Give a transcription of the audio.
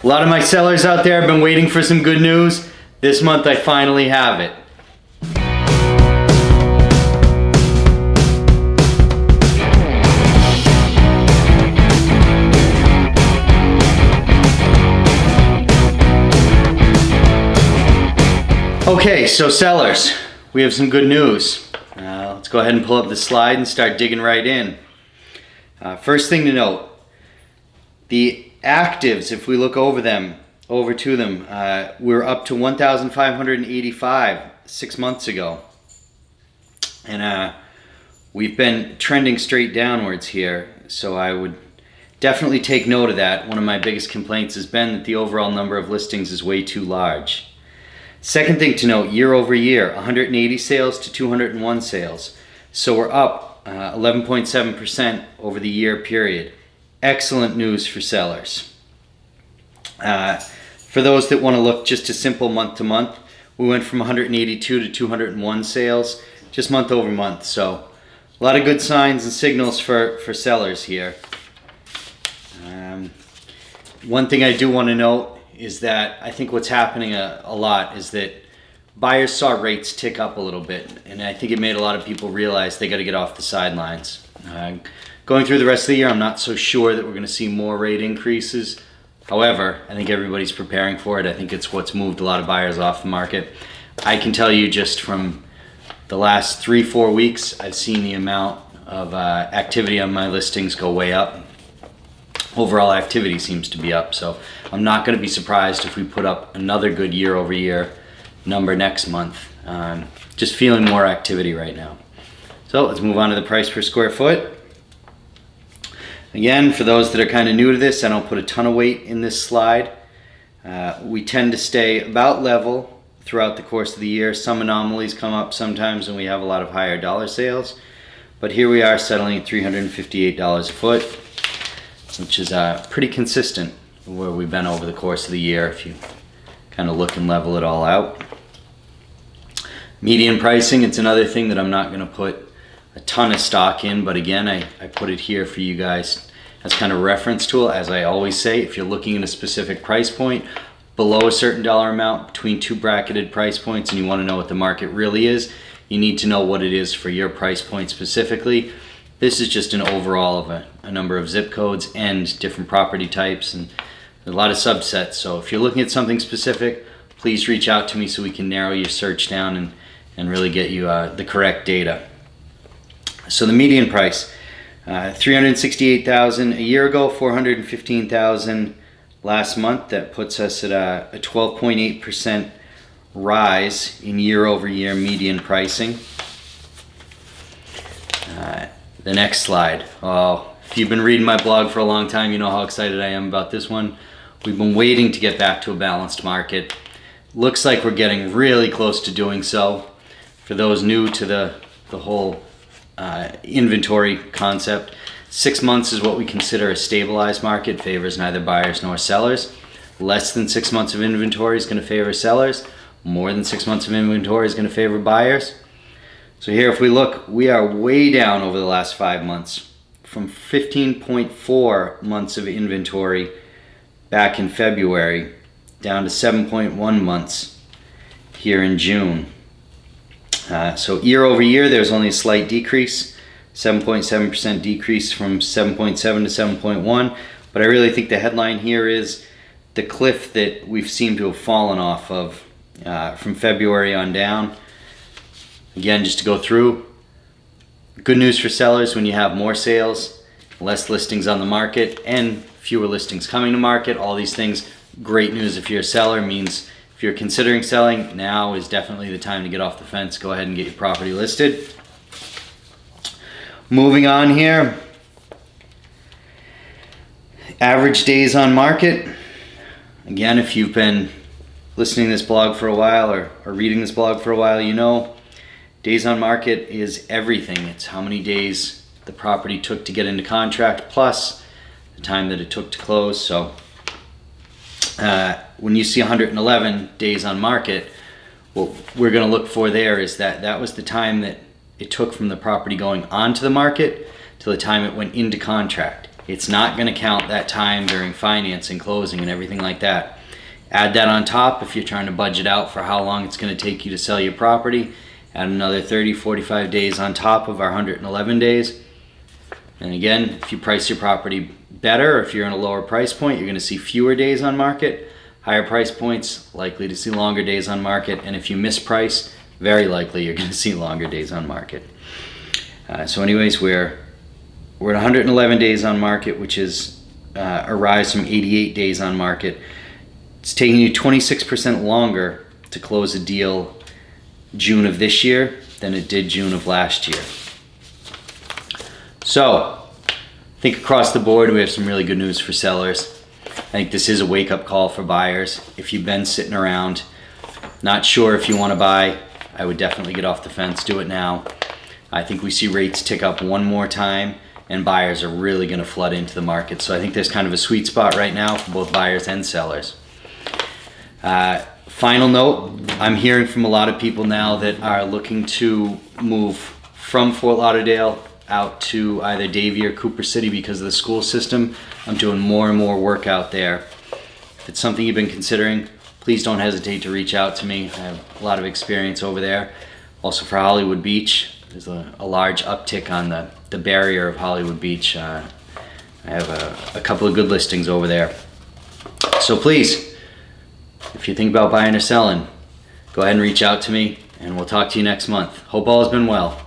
A lot of my sellers out there have been waiting for some good news. This month I finally have it. Okay, so sellers, we have some good news. Let's go ahead and pull up the slide and start digging right in. First thing to note, the actives, if we look over to them, we're up to 1,585 6 months ago. And we've been trending straight downwards here, so I would definitely take note of that. One of my biggest complaints has been that the overall number of listings is way too large. Second thing to note, year over year, 180 sales to 201 sales. So we're up 11.7% over the year period. Excellent news for sellers. For those that want to look just a simple month to month, we went from 182 to 201 sales, just month over month. So a lot of good signs and signals for sellers here. One thing I do want to note is that I think what's happening a lot is that buyers saw rates tick up a little bit, and I think it made a lot of people realize they got to get off the sidelines. Going through the rest of the year, I'm not so sure that we're going to see more rate increases. However, I think everybody's preparing for it. I think it's what's moved a lot of buyers off the market. I can tell you just from the last 3-4 weeks, I've seen the amount of activity on my listings go way up. Overall activity seems to be up, so I'm not going to be surprised if we put up another good year over year number next month. Just feeling more activity right now. So let's move on to the price per square foot. Again, for those that are kind of new to this, I don't put a ton of weight in this slide. We tend to stay about level throughout the course of the year. Some anomalies come up sometimes when we have a lot of higher dollar sales, but here we are settling at $358 a foot, which is pretty consistent where we've been over the course of the year if you kind of look and level it all out. Median pricing, it's another thing that I'm not going to put a ton of stock in, but again, I put it here for you guys as kind of reference tool. As I always say, if you're looking at a specific price point below a certain dollar amount between two bracketed price points and you want to know what the market really is, you need to know what it is for your price point specifically. This is just an overall of a number of zip codes and different property types and a lot of subsets. So if you're looking at something specific, please reach out to me so we can narrow your search down and really get you the correct data. So the median price, $368,000 a year ago, $415,000 last month. That puts us at a 12.8% rise in year over year median pricing. The next slide. Oh, if you've been reading my blog for a long time, you know how excited I am about this one. We've been waiting to get back to a balanced market. Looks like we're getting really close to doing so. For those new to the whole inventory concept, 6 months is what we consider a stabilized market. Favors neither buyers nor sellers. Less than 6 months of inventory is going to favor sellers. More than 6 months of inventory is going to favor buyers. So here, if we look, we are way down over the last 5 months, from 15.4 months of inventory back in February down to 7.1 months here in June. So year over year, there's only a slight decrease, 7.7% decrease from 7.7 to 7.1. But I really think the headline here is the cliff that we've seemed to have fallen off of from February on down. Again, just to go through, good news for sellers when you have more sales, less listings on the market, and fewer listings coming to market. All these things, great news if you're a seller. Means if you're considering selling, now is definitely the time to get off the fence. Go ahead and get your property listed. Moving on here, average days on market. Again, if you've been listening to this blog for a while or reading this blog for a while, you know days on market is everything. It's how many days the property took to get into contract plus the time that it took to close. So when you see 111 days on market, what we're going to look for there is that was the time that it took from the property going onto the market to the time it went into contract. It's not going to count that time during financing, closing, and everything like that. Add that on top if you're trying to budget out for how long it's going to take you to sell your property. Add another 30, 45 days on top of our 111 days. And again, if you price your property better, if you're in a lower price point, you're going to see fewer days on market. Higher price points, likely to see longer days on market. And if you misprice, very likely you're going to see longer days on market. So anyways, we're at 111 days on market, which is a rise from 88 days on market. It's taking you 26% longer to close a deal June of this year than it did June of last year. So, I think across the board we have some really good news for sellers. I think this is a wake-up call for buyers. If you've been sitting around, not sure if you want to buy, I would definitely get off the fence, do it now. I think we see rates tick up one more time and buyers are really going to flood into the market. So I think there's kind of a sweet spot right now for both buyers and sellers. Final note, I'm hearing from a lot of people now that are looking to move from Fort Lauderdale out to either Davie or Cooper City because of the school system. I'm doing more and more work out there. If it's something you've been considering, please don't hesitate to reach out to me. I have a lot of experience over there. Also for Hollywood Beach, there's a large uptick on the barrier of Hollywood Beach. I have a couple of good listings over there. So please, if you think about buying or selling, go ahead and reach out to me and we'll talk to you next month. Hope all has been well.